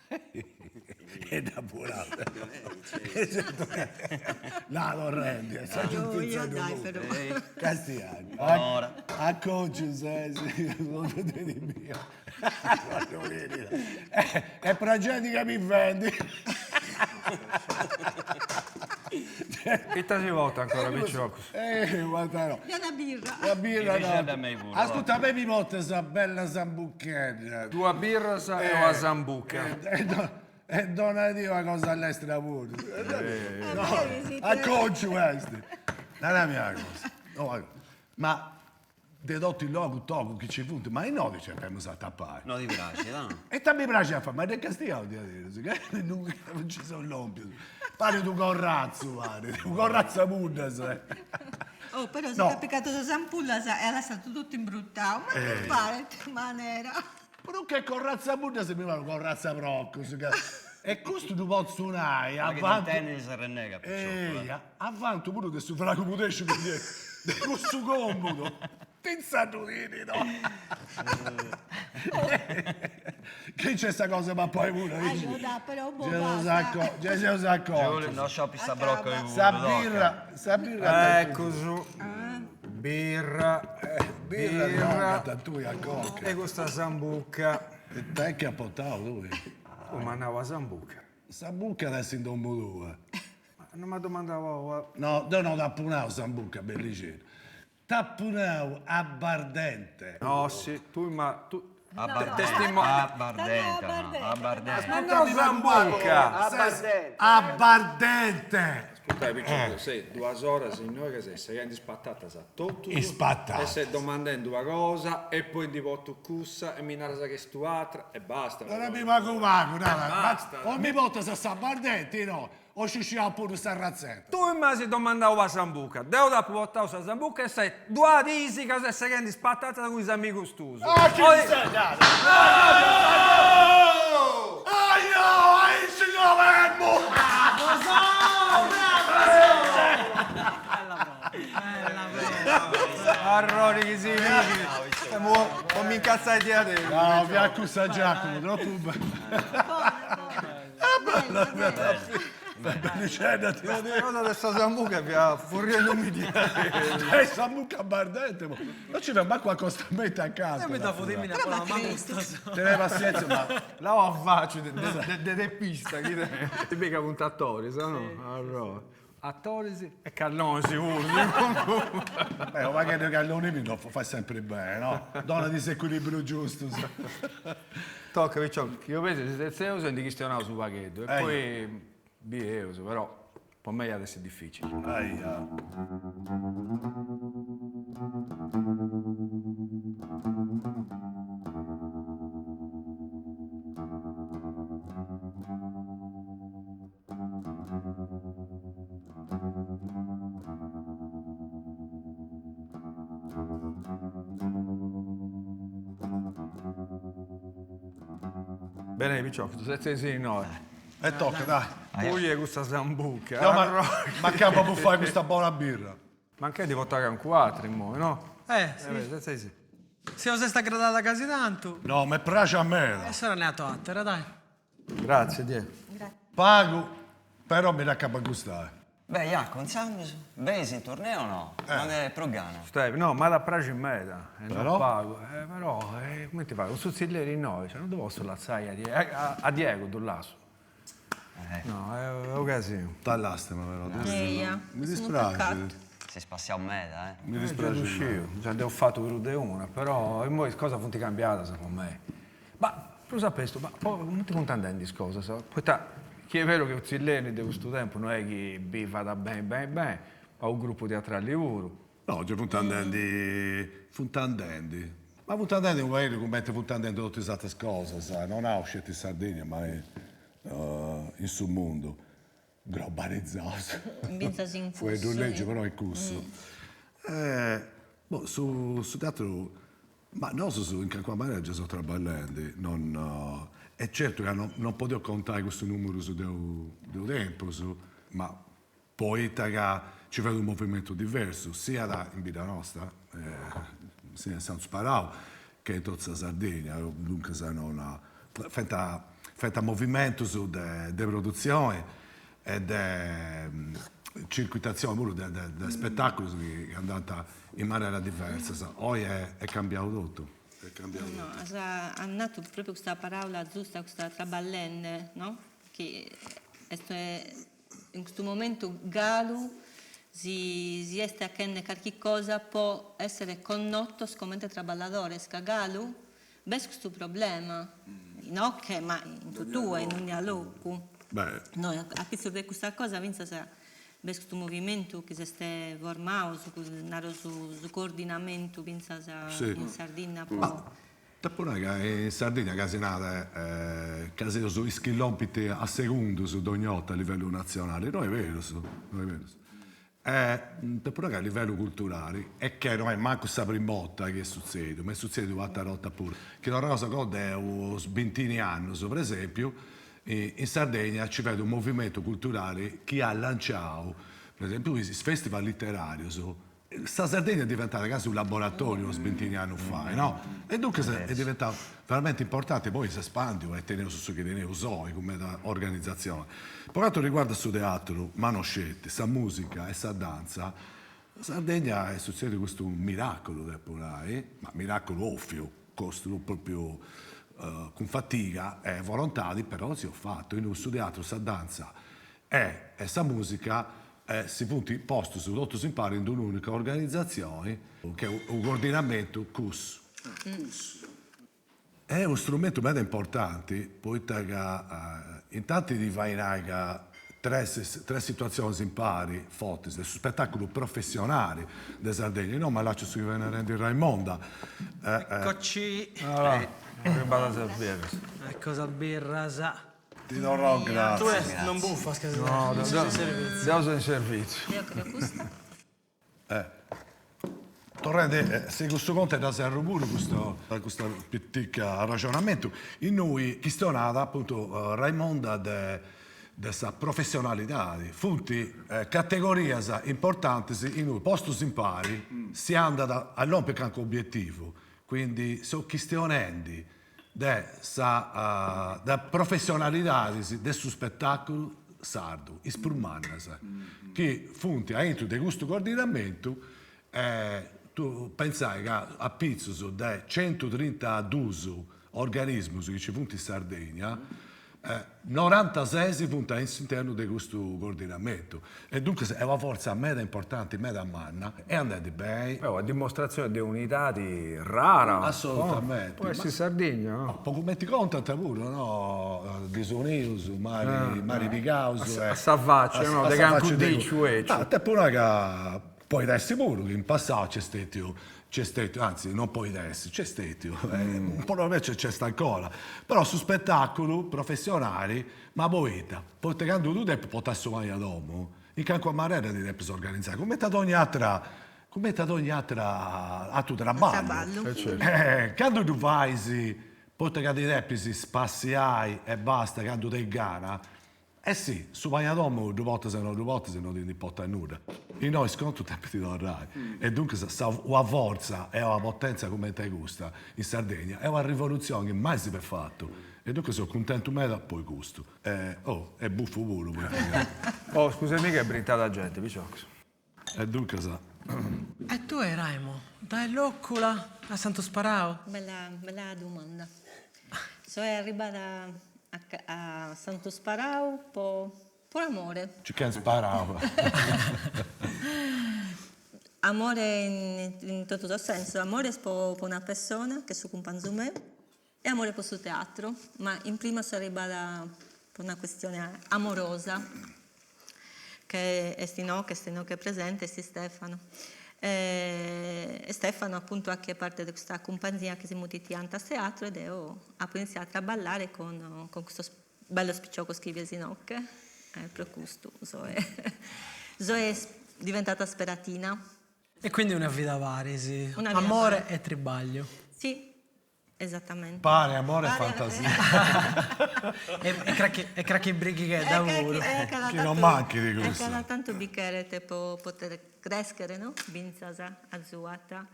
E da purato. No, non rendi, sei giustizia di lui. Castiani. A coach, sei molto di mio. È progetti che mi vendi. Che ti si vota ancora, Picciocco? Guarda no. È una birra. La birra Riceve a no. me pure, Ascolta, a me mi porta questa bella sambucchetta. Due birra e una zambucca. E non dire una cosa all'estero pure. No, a coach questo. Non è la mia cosa. No, ma dedotto il logo, toco, che ci funte, ma i nodi ci abbiamo a tappare. No, ti piace, no? E te mi piace a fare, ma del castiglio di dire, che non ci sono l'ompio. Pare tu corrazzo, pare, tu corrazzo a mundas. Oh, però se No. ha peccato la sampulla era stato tutto imbruttato. Ma che fare in maniera? Però che corrazza a mundas mi fanno corrazza brocco. E questo tu puoi suonare, Ma che avanti. tennis si rennega, Picciocco. Avanti pure che su fra come esce di questo comodo. Tizzatutini, no? Che c'è sta cosa, ma poi pure. Allora, però un po' Gesù sacco. Giulio, non shoppi sta brocca di Sa birra. Ecco su. Birra. Birra. Tu a cocca. E questa zambucca. E te che ha portato lui? Oh, ma andava zambucca. Sambucca adesso in dombo due. Ma non mi domandavo. No, da punao Sambucca, bellissimo. Tappunao abbardente. No, sì, tu. A Bardenta, Bardenta. Ma no, zambucca. Abbardente. Ascolta, Picciocco, sei 2 ore, signore, che sei in spattata, sa tutto. In spattata. E stai domandando una cosa, e poi ti porto cussa, e mi narra che stu altra, e basta. Non mi mago, Basta. o mi porta se sta abbardente, no? O scisciamo pure sta razzetta. Tu mi si domandavo la zambuca, devo da portare la zambuca e sei 2 disi che sei in spattata con i amici stusi. Ah, che mi stai dando? Aio, signor Verbo! Arrori che si vede. Non mi incazzai di adesso. No, mi accusa Giacomo, troppo bello. Bellicenda, ti La cosa di questa zambuca mi fuori non mi dire. Sambuca abbardente, non ci vediamo qua costamente a casa. Mi da fodermi con la mano Te ne pazienza, ma La ho faccio de pista, ti mica un attore, se no? Allora. Attori sì. E Callone sicuro. magari i galloni mi fa sempre bene, no? Donna di equilibrio giusto. Tocca, Picciocco, io vedo se sei uso di cristiano su paghetto e poi B però per me adesso è difficile. Aia. Bene, Picciocco, tu sei sì, no. E tocca, dai. Puglia questa zambuca. No, ma che può fare questa buona birra? Ma anche devo portare un 4 in mo', no? Sì. Sei sì. Se io sta gradata quasi tanto. No, mi piace a me. E sarà ne ha attera, dai. Grazie, Dio. Pago, però mi raccappa gustare. Beh, Jacopo, non siamo... Beh, in torneo o no? Non è Progana. Stevi, no, ma da prazo in meta. Però? Non pago. Però, come ti pago? Un suzzilleri in 9, cioè non devo lazzare a Diego, tu lasso. No, è occasione. T'all'astema però. Eia, Mi sono dispiace. peccato. Si spassia un meta, eh. Mi Già dispiace. uscito, già ne ho fatto per una, però e poi cosa funti cambiata secondo me. Ma tu sapessi, ma poi non ti contando di cosa, sa? Poi che è vero che Uzzilleni di questo tempo non è che B va da bene, ma un gruppo teatrale pure. No, c'è funtandendi. Ma funtandendi è un paese che mette funtandendi tutte queste cose, sai? Non ha uscito in Sardegna, ma è in sul mondo. Globalizzato. Invece in Fu il legge, però è cusso. Su teatro, ma non so in qualche maniera già sono traballando. È certo che non potevo contare questo numero del tempo, ma poi che ci vede un movimento diverso, sia in vita nostra, sia in San Sparao, che in tutta la Sardegna, dunque se non... fatto movimento su de produzione e de circuitazione pure de spettacoli che è andata in maniera diversa. Oggi è cambiato tutto. È cambiato tutto. No, ha nato proprio questa parola giusta, questa traballende, no? Che in questo momento Galu si sta a qualche cosa può essere connotto come traballadore, Galu, bez questo problema, no? Che ma in tutto in un dialogo. Beh, No, a chi serve questa cosa, pensa se bez questo movimento che si sta formando, su coordinamento, pensa se in Sardegna può. Tappuraga in Sardegna casinata casino su chilometri a secondo su Dognota a livello nazionale, non è vero, non è vero. Tappuraga a livello culturale è che non è manco questa primotta che succede, ma succede un'altra rotta pure. Che la cosa che è un 20 anni, per esempio, in Sardegna ci vede un movimento culturale che ha lanciato, per esempio, il festival letterario. Sta Sardegna è diventata quasi un laboratorio 20 anni fa, no? E dunque è diventato veramente importante, poi si espande e tenere su che tenere usoi come organizzazione. Per quanto riguarda il suo teatro, Manoscetti, sa musica e sa danza, la Sardegna è successo questo miracolo, ma miracolo ovvio, costruito proprio con fatica e volontà, però si è fatto. In un suo teatro, sa danza e sa musica, si punti posto su tutto si impara in un'unica organizzazione che è un coordinamento CUS. È un strumento molto importante perché in tanti di vainaga tre situazioni impari forti del spettacolo professionale di Sardegna, no, ma là ci si viene a rendere Raimonda. Eccoci. Arrivata a servire. Ecco la birra, sa. Ti darò Tu grazie. non buffa, scherzo. No, andiamo in servizio. Io credo questo. Torrente, se questo conto è da zero pure questo piccolo ragionamento, in noi questionava appunto Raimonda della professionalità, funti categorie importanti in noi, posto impari, si anda all'ompico anche obiettivo, quindi sono questionandi da professionalità del suo spettacolo sardo, ispurmanna, che funti a entro di questo coordinamento tu pensai che a Pizzo da 132 organismi che ci funti in Sardegna 96 si punta all'interno di questo coordinamento e dunque è una forza meda importante, meda manna e andate bene. A dimostrazione di unità rara. Assolutamente. Può essere Sardegna, no? Poco metti conto pure, no? Disunius, Mari Picaus. Savaccia, no? De Canco Diccio. Te pure che poi adesso pure, che in passato c'è stato, anzi non poi adesso, c'è stato, un po' invece c'è sta ancora, però su spettacolo professionali, ma poeta, poi quando tu devi portare su mai ad uomo, in canco a marera ti devi organizzare, come da ogni altra altro traballo. Quando tu vai, poi che ti devi spaziare e basta, quando ti gara, sì, su Magnadomo due volte se non ti porta nulla. E noi sconto tempo ti dorrai. E dunque una forza e una potenza come te gusta in Sardegna è una rivoluzione che mai si è fatto. E dunque sono contento me da poi gusto. È buffo pure. Oh, scusami che è brittata gente, Viciox. E dunque sa. E tu Raimo? Dai l'ocula a Santo Sparao? Bella domanda. Sono arrivata a Santo Sparau per amore. Ci che sparava. Amore in tutto il senso. Amore per una persona che si occupa di me e amore per il suo teatro. Ma in prima sono arrivata per una questione amorosa che è presente, è Stefano. E Stefano appunto anche parte di questa compagnia che si chiama Antas Teatro ed ho iniziato a ballare con questo bello spicciocco scrivesi nocche per questo è diventata speratina E quindi una vita varesi, Una vita amore varia. e tribaglio. sì esattamente Pare, amore e fantasia. E cracchi brighi che è da lavoro. Ci non manchi di questo. Cada tanto bicchiere per poter crescere, no? Binzasa, azzuata.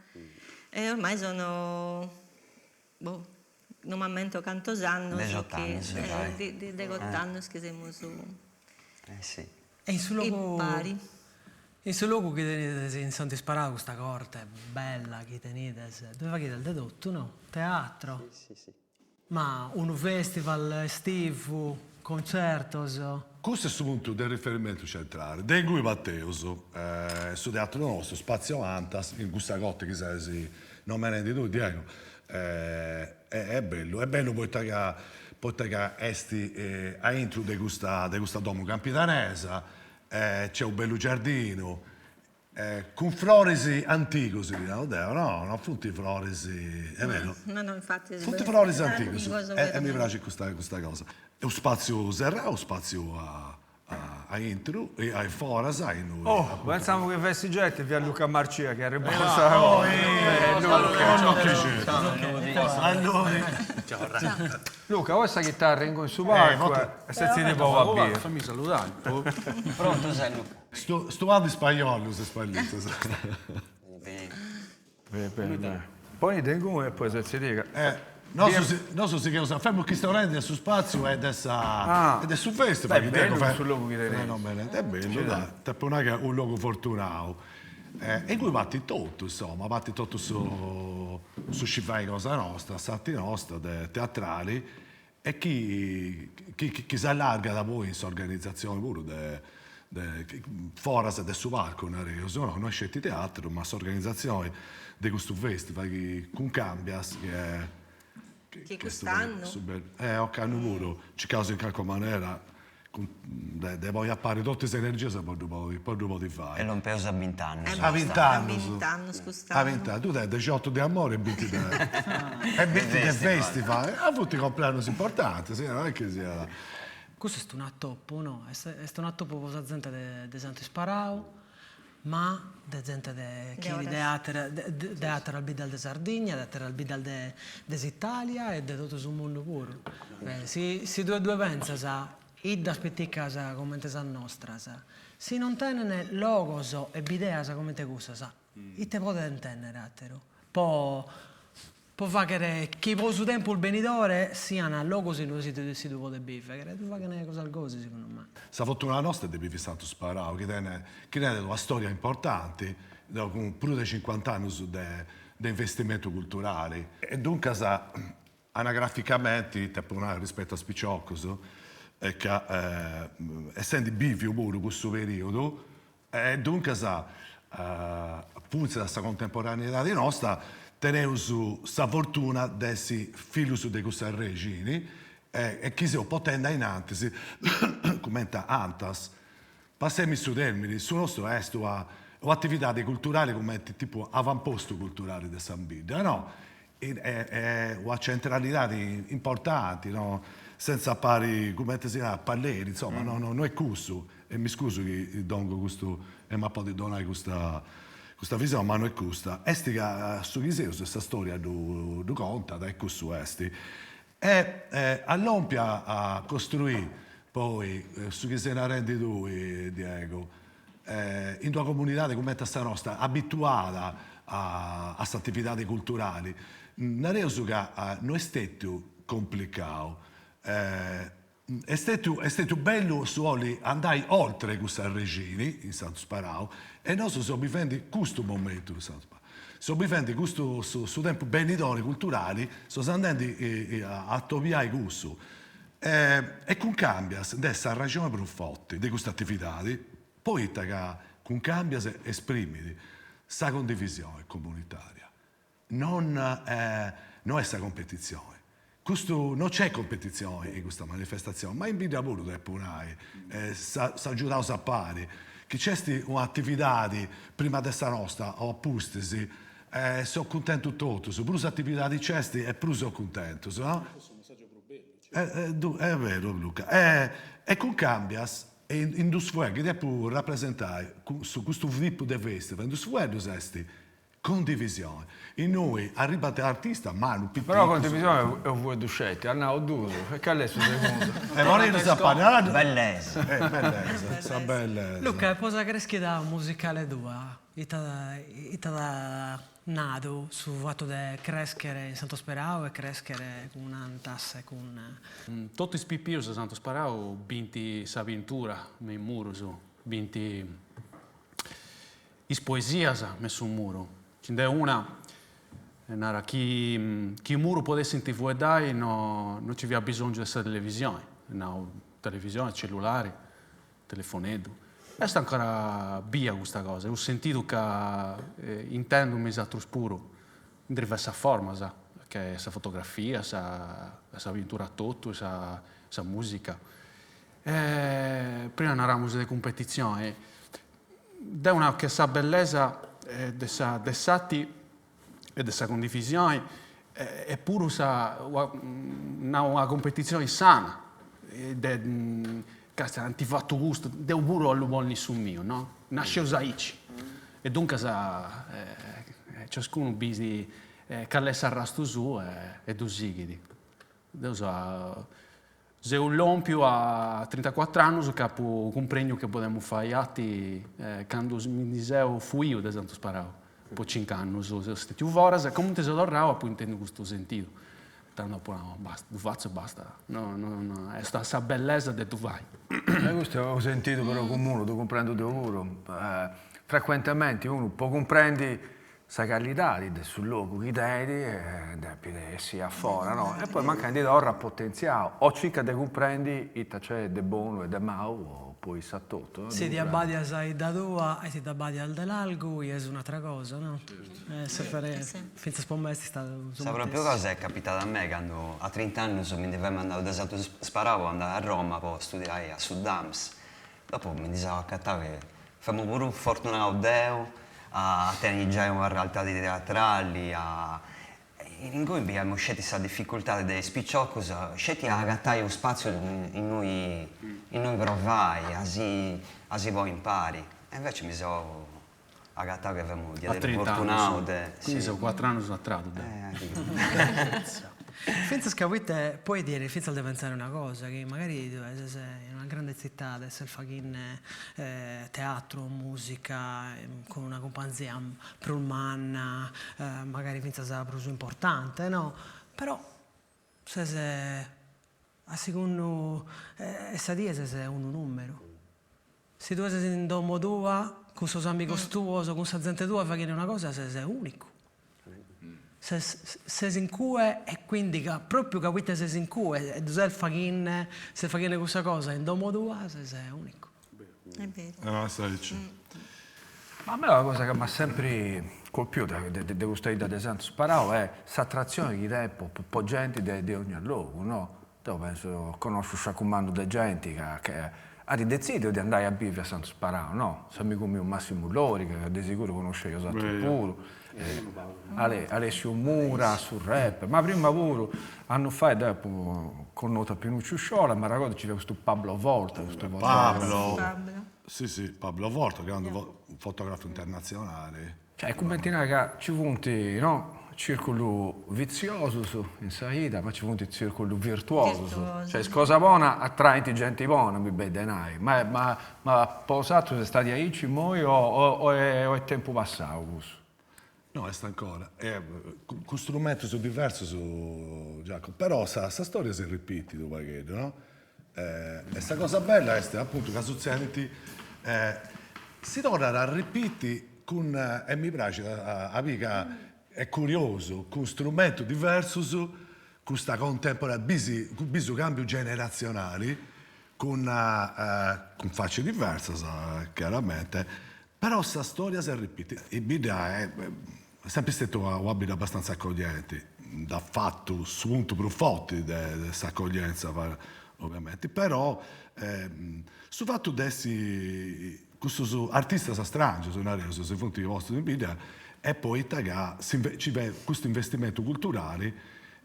E ormai sono no momento cantos annos 18 che anni, vai. di 18 annos che siamo su Sì. E in suo i luogo... pari. In suo luogo che tenete in Santo Sparato, questa corte bella che tenete, dove va che del dedotto, no? Teatro? Sì. Ma un festival estivo, concertos? Questo è il punto del riferimento centrale. De Gui Matteus, su teatro nostro, Spazio Antas, in questa cotta che sai, non me ne di tu, Diego. È bello poi esti a intro di questa domo campidanesa, c'è un bello giardino, con floresi antichi, si dicono, no, non tutti floresi, è vero. No, infatti. Tutti floresi antichi, e mi piace questa cosa. È un spazio serrato, un spazio a intro, e a fora, sai, noi. Oh, pensavo che vestigetti via Luca Marcia che è arrivato. Luca, questa chitarra in su palco e se ti devo a via. Fammi salutare. Pronto sei Luca? Sto anno in spagnolo, se spagnolo. Poi tengo e poi se si dica. Non so se che sappiamo che sta rendendo su spazio ed è su festival. Beh, è bello sul luogo che È bello, dai. Non è che è un luogo fortunato. E qui batti tutto, insomma, batti tutto su Scifai Cosa Nostra, Santi Nostra, teatrali, e chi si allarga da voi in questa organizzazione pure fuori del suo palco, non è scelti teatro, ma organizzazione di questo festival che con Cambias, Che quest'anno? Ho canno pure, ci causa in qualche maniera, devo appare tutte queste energie se poi dopo di E fare. non penso a 20 anni. A 20 anni. 20 anni, A scusate. 20 anni, tu dai 18 di amore e 20 del festival. Ha avuto compleanni importanti, sì, non è che sia... Questo è un top, no? È un top per la gente di Santo Sparato, ma di gente che è teatro al Bidal di Sardegna, teatro al Bidal di Italia e di tutto il mondo pure. Si due pensa, da aspettare come te sa nostra, se non tengono logos e ideas come te gusta, e te potete intendere attero. Può fare che per suo tempo il benidore siano logos in due si dove biffe, che tu fai una cosa al così secondo me. La fortuna nostra è di vivere Santo Sparao, che tiene una storia importante, con più di 50 anni di investimento culturale. E dunque, anagraficamente, rispetto a Spicciocco, essendo bivio pure questo periodo, e dunque, appunto, questa contemporaneità di nostra, teniamo la fortuna di essere figli di questi regini e chi si potendo in antes, come Antas, passiamo su termini, su nostro è un'attività culturale come tipo avamposto culturale di San Bidio, no? È una centralità importante, no? Senza pari, come si chiama, palleri, insomma, non è questo, e mi scuso che dongo questo, e mi può donare questa visione, ma non è questa. Esti che su Chiseo, questa storia du conta, da questo esti. E all'Ompia a costruire poi, su che se ne rendi tu, Diego, in una comunità come questa nostra, abituata a queste attività culturali, non è che non è stato complicato. È stato bello andare oltre questa regini in Santo Sparao e noi stiamo vivendo questo momento in Santo Sparao. Stiamo vivendo questo su tempo benidoni culturali, stiamo andando a togliere questo. E con Cambias, questa ragione più forte di queste attività, poi con Cambias esprimi questa condivisione comunitaria. Non è questa competizione. Non c'è competizione in questa manifestazione, ma invidia pure del Punai, sa giurato a pari, che c'è un'attività prima della nostra, o appustesi, sono contento tutto, su più attività di cesti e più sono contento, no? È vero Luca, e con Cambias, in due sfueghi, devo rappresentare su questo tipo di festival, in due sfueghi esiste condivisione. E noi, arrivate l'artista, ma non piccolo. Però condivisione è un vuoi duscetti, Arnao Duso, perché a lei sul secondo. Vorrei sapere, Bellezza. bellezza, Luca, cosa credi da musicale tua? ita nato sul fatto di crescere in Santo Sperao e crescere con un'antasse con... Tutti i pipiros di Santo Sparao vinti s'avventura, nei muros, vinti is poesias messo un muro. C'è una, nara, chi muro potesse in TV dai, non ci aveva bisogno di questa televisione, no, televisione, cellulare, telefonetto. E sta ancora via questa cosa, ho sentito che intendo un esatto spuro, in diversa forma, che questa fotografia, questa avventura tutto, questa musica. Prima eravamo delle competizioni, ed è una che sa bellezza dei sati e della condivisione, eppure una competizione sana. Che ti fatto gusto, devo pure all'uomo nessun mio, no? Nasce usaici. E dunque ciascuno bisi che le sarrasto su e due sigidi. Se un lompio a 34 anni capo comprendo che possiamo fare atti quando mi dicevo fu io da Santo Sparao. Poi 5 anni sono stati ora, e comunque se lo rao poi intendo questo sentito. Tanto no, basta, tu faccio basta. No, è questa bellezza che tu vai. Questo ho sentito però con uno, tu comprendi di lavoro. Frequentemente uno può comprendere la qualità sul luogo che dei e sia fuori, no? E poi mancando di ora potenziale. O circa di comprendi il c'è di buono e di malo, o poi sa tutto. Se ti abbadi a sai da tua e ti abbadi al dell'algo, è un'altra cosa, no? Finza spommesti sta... Sa proprio cosa è capitata a me quando a 30 anni mi dovevo andare da Santo Sparavo, andare a Roma, poi studiare a Sudams. Dopo mi dicevo a Cattave, famo pure un fortunato Deo, a tenere già una realtà di teatrali, in cui abbiamo scelto questa difficoltà dei spicciocchi, scelti a gattare un spazio in noi provai, così voi impari. E invece mi sono agattato che avevamo di avere fortunato. Quindi sono 4 anni sono attratto. Finza scavite, puoi dire, finza di pensare una cosa, che magari sei in una grande città, adesso fa teatro, musica, con una compagnia pullman, magari finza sia più importante, no? Però, se a secondo, essa dia sei un numero. Se tu sei in domo tua, con i suoi amici tuoi, con la gente tua, fai una cosa, sei unico. Se in cui e quindi proprio capite se in cui e tu sei facine se facine questa cosa in domo tua sei unico. È vero. No, stai Ma a me la cosa che mi ha sempre colpito di questa idea di Santo Sparao è l'attrazione che dà per gente di ogni luogo, no? Io penso, conosco un comando di gente che ha deciso di andare a vivere a Santo Sparao, no? Se mi come un Massimo Lori, che di sicuro conosce io esatto pure. Alessio Mura sul rap, ma prima pure hanno fatto dopo con nota Pinuccio Sciola, ma ricordo c'era questo Pablo Volta. Pablo. Sì, Pablo Volta, grande fotografo internazionale. Cioè, come che ci punti, no? Circolo vizioso in salita, ma ci punti il circolo virtuoso. Cioè, cosa buona attrae gente buona, mi denai. Ma posato sei stati a Ici moi o è tempo passato? No, è sta ancora. Con strumenti sono diversi, Giacomo. Però sta storia si ripete, tu paghetti, no? E sta cosa bella è appunto che senti si torna a ripetere con, e mi piace, amica, è curioso, con strumenti diversi, con questa contemporanea, bisogno cambio generazionali, con facce diverse, chiaramente, però questa storia si ripete. E Bida è sempre stato un abito abbastanza accogliente, da fatto spunto più forte di questa accoglienza, ovviamente, però sul fatto di questo artista strano, sui punti vostri di Bida, e poi ci vede questo investimento culturale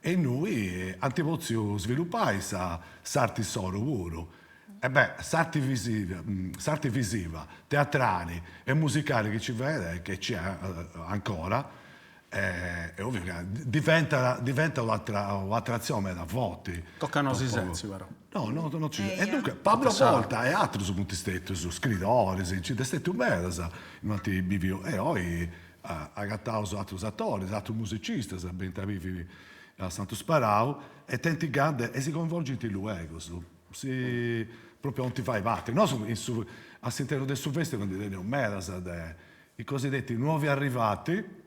e noi antipoziamo sviluppare sarti solo puro. E sarti visiva, teatrali e musicali che ci vede, che c'è ancora, è ovvio che diventa un'attrazione da voti. Toccano si sensi, però. No, non ci E E io? dunque, Pablo Volta e altri su punti stetti, su scrittori, ci stetti un bene, in bivio, e poi ha gattato su altri attori, altri musicisti, ben vivi a Santo Sparau, e tenti grande, e si coinvolge in luogo, proprio non ti fai battere. No, all'interno del Silvestre, quando viene un merasa, i cosiddetti nuovi arrivati,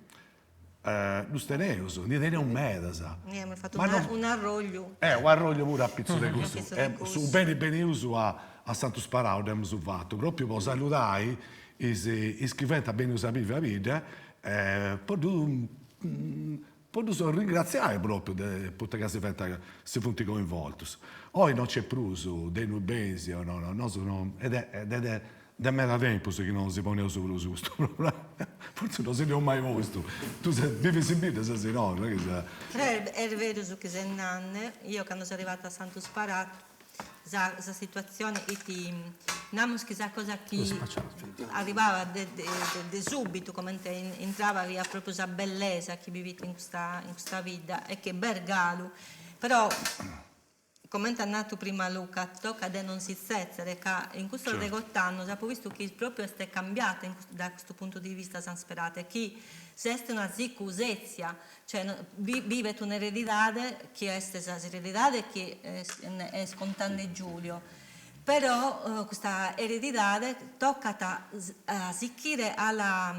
lo steneoso, ne viene un merasa. Abbiamo fatto Ma non- un arroglio. Un arroglio pure a pizzo di pizzo gusto. di gusto. Su bene uso a Santo Sparau abbiamo fatto, proprio per salutare i iscriventi a bene usare la vita, posso ringraziare proprio per tutte le cose si funti coinvolti. Oggi non c'è più dei nubesi, ed è da me da tempo che non si pone su questo problema. Forse non se ne ho mai visto. Tu vivi in vita, se no, non è che Però è vero su che se nanne, io quando sono arrivata a Santo Sparato, questa situazione, non chissà cosa che arrivava de subito, come entrava via proprio la bellezza che vivete in questa vita, e che bergalo. Però, come è nato prima Luca, tocca di non si sezzere, che in questo regottano abbiamo visto che proprio è cambiata da questo punto di vista San Sperate, che se è una zicusezia, cioè vive un'eredità che è questa eredità che è scontando Giulio. Però questa eredità tocca a sicchire alla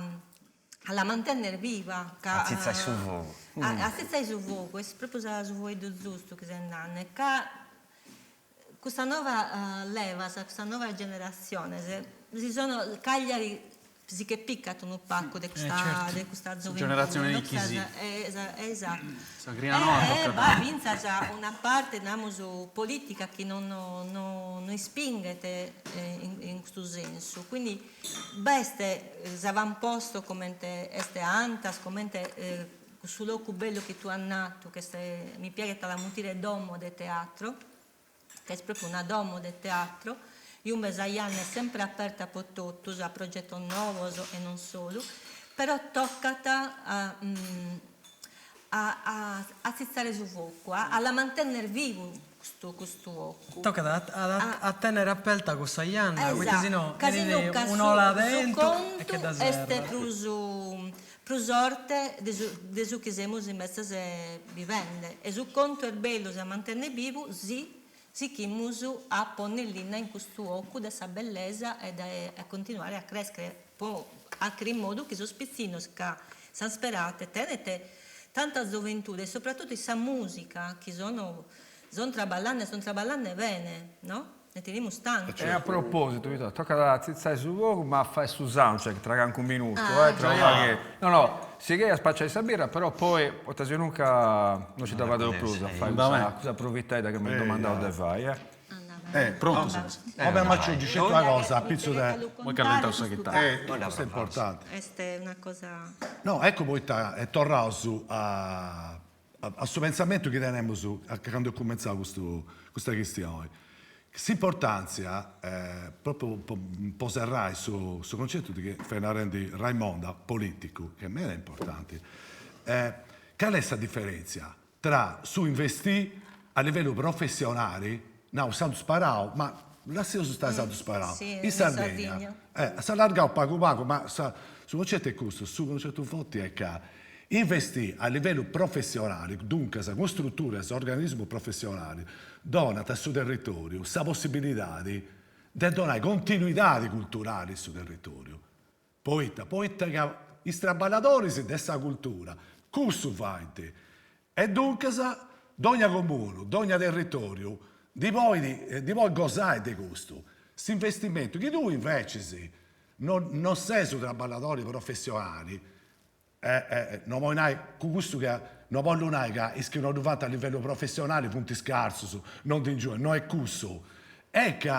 mantenere viva. A zizzare su fuoco. A zizzare su fuoco, è proprio su fuoco giusto che si nanne. Questa nuova leva, questa nuova generazione, si sono Cagliari si che piccano un pacco di questa gioventù. Generazione di Chisi. Esatto. Sagrina Nord. Va vinta già una parte politica che non spingete in questo senso. Quindi beste avamposto come este antas, come su loco bello che tu hai nato, che mi piace la mutire domo del teatro, che è proprio una domo del teatro. Io Besaian è sempre aperta per tutto, a progetto nuovo e non solo, però tocca a zizzare su fuoco, a mantenere vivo questo fuoco. Tocca a tenere aperta questa Ianna, perché sennò Casino un'ola dentro e che da este zero. più sorte di su che siamo in mezzo vivendo. E su conto è bello se mantenere vivo, sì, si chimusu a ponellina in questo occhio dessa bellezza e a continuare a crescere anche in modo che sospizzino che San Sperate tenete tanta gioventù e soprattutto questa musica che sono traballando bene, no? Ne teniamo stanchi. E a proposito, Vito, tocca da zizzare su fuoco, ma fai su soundcheck tra anche un minuto, No, si che a spacciare questa birra, però poi potete nunca non ci davate più a fare questa provità che mi domandavo di fare, Pronto? Vabbè, ma ci dice una cosa, a pizzo di... Vuoi che allenta questa chitarra? Questo è importante. Questa è una cosa... No, ecco poi è tornato su a questo pensamento che teniamo su quando è cominciato questa questione. L'importanza proprio un po' serrai su concetto di che Fernando Raimonda, politico, che a me è importante. Qual è questa differenza tra su investire a livello professionale, no, Santo Sparau, ma la stesso sta Santo Sparau, in Sardegna, si allarga un poco, ma su concetto è questo, su concetto forte è che investire a livello professionale, dunque con strutture, organismi professionali, dona al suo territorio la possibilità di donare continuità culturale al suo territorio. Poi che i traballadori si dessa cultura, questo fate. E dunque, ogni comune, ogni territorio, di voi gozare di questo. Questo investimento, che tu invece non sei su traballadori professionali, non vuoi con questo che non voglio che iscrivono fatto a livello professionale punti scarsi non ti giù non è questo è che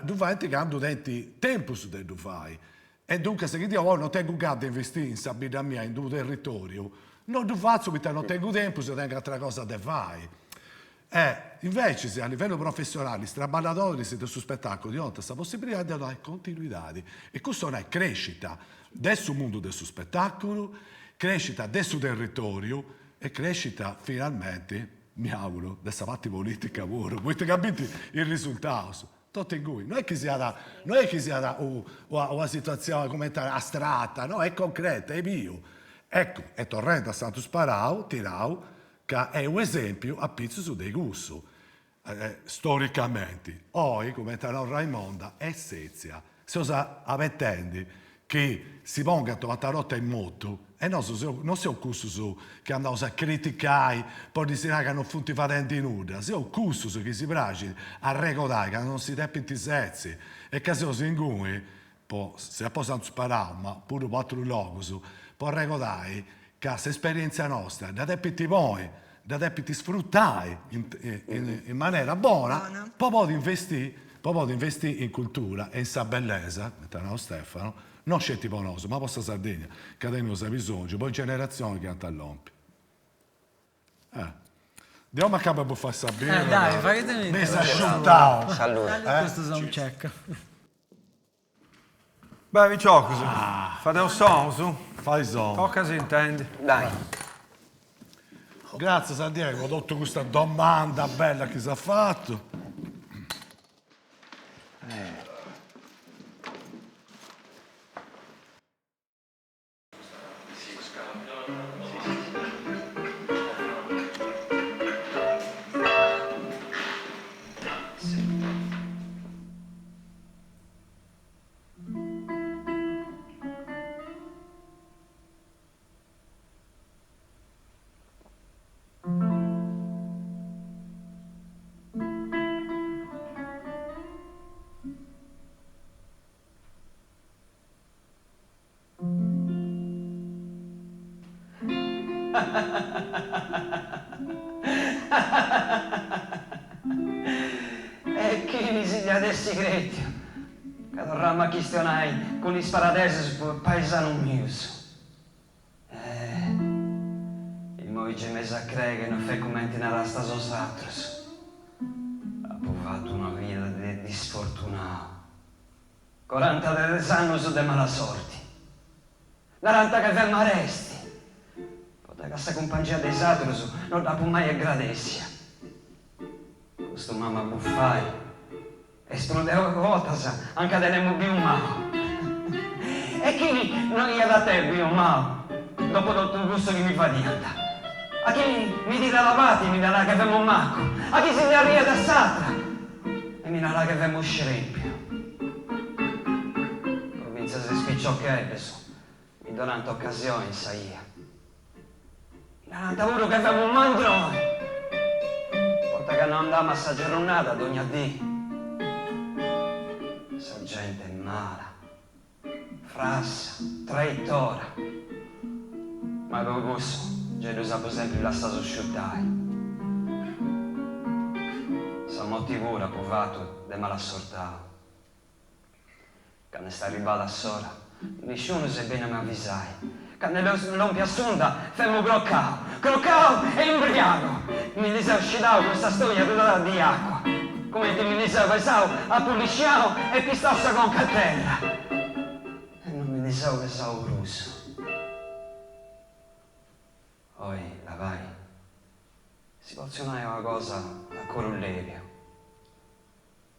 tu fai che hanno denti tempo su te tu fai e dunque se io non tengo gatto investire in sabita mia in tuo territorio non tu faccio perché non tengo tempo se tengo altra cosa da fare invece se a livello professionale straballatori siete su spettacolo di questa possibilità di avere continuità e questo è crescita del mondo del suo spettacolo crescita del suo territorio e crescita finalmente, mi auguro, dessa parte politica pure. Avete capito il risultato? Tutto in cui. Non è che sia una situazione come astratta, no, è concreta, è mio. Ecco, e tornando a Santo Sparau, Tirau, che è un esempio a pizzo su dei gusto. Storicamente, oggi, come dirà Raimonda, è Sezia. Se usa avvettendo che si ponga a rotta in moto, e non si occupa su che andavo a criticare, poi di dire che non funti facendo nulla, si occupa su che si piace a regolare, che non si deve in sezzi, e che se si ingui, se poi Santo Sparau, ma pure per altri luoghi, può regolare che questa esperienza nostra, da depiti voi, da depiti sfruttare in maniera buona, poi può investire in cultura e in sa bellezza, metterà Stefano, non c'è tipo noso, ma possa Sardegna, che abbiamo bisogno, poi generazioni che hanno all'ompi. Andiamo a capo per fare Sabino. Dai, fai che mi si asciuttavo. Salute. Questo è un check. Beh, vi gioco su. Fate un son su. Fai son. Tocca si intende. Dai. Grazie San Diego, ho detto questa domanda bella che si è fatto. E chi mi si adesso credo che dovremmo questionare con gli sparadesi sul paesano mio. Il mio gemesso a credere che non fa commenti nella sta sosatro. Ha provato una vita di sfortunato. 43 anni su de mala sorti. 40 che fermaresti. Potete che questa compagnia dei satros non la può mai aggradessia. Questo mamma buffai, esplodeva voltas anche delle più male. E chi non gli ha da te più male, dopo tutto il gusto che mi fa di andare? A chi mi dirà lavati mi darà che femo macco, a chi si ne arria da satra e mi darà che femo scrempio. Provincia si spicciò che adesso, mi donante occasione in saia. Mi darà lavoro che femo un mandrone. Che non andiamo a sta giornata ad ogni dì. Sa gente è mala, frassa, traittora. Ma per questo, Gesù sa per sempre la sta susciuttare. Sa motivura provato de malassortato. Quando sta arrivata a sola, nessuno si bene mi avvisai. Quando non piazzonda, fermo croccao e imbriaco. Mi disascidato questa storia tutta di acqua. Come ti mi disascidato a pulisciao e pistossa con catena. E non mi disascidato che stavo russo. Poi la vai. Si poziona una cosa a corollerio.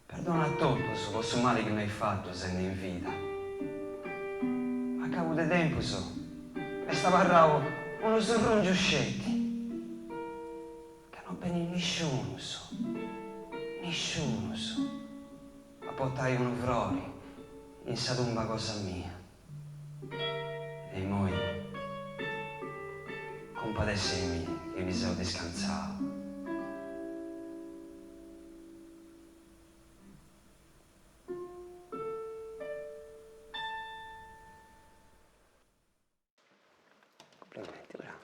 Perdona a tutto su questo male che mi hai fatto se ne in vita. A cavo di tempo so. E stava a uno sorrungio scetti, che non bene nessuno so, a portare uno frori in sadumba cosa mia. E moi, compadecemi che mi sono descansato. Complimenti, bravo.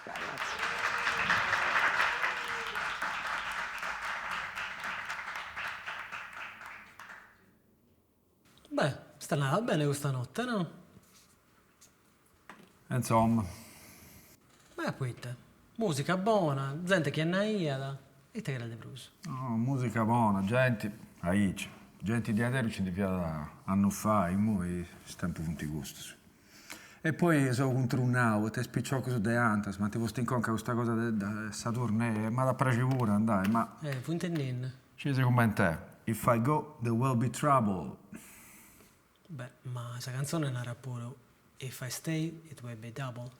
Grazie. Beh, sta andando bene questa notte, no? Insomma, Beh, poi te. Musica buona, gente che è naia, e te grande blues. no, musica buona, gente, aici. Gente di adesso ci devia anno fa, e noi stiamo punti gusto. E poi sono contro un now, te spicciò su De Antas, ma ti posto in conca questa cosa da Saturne, ma da pure andai, ma Punto e nin. ci sei come te. If I go, there will be trouble. Beh, ma questa canzone narra pure If I stay, it will be double.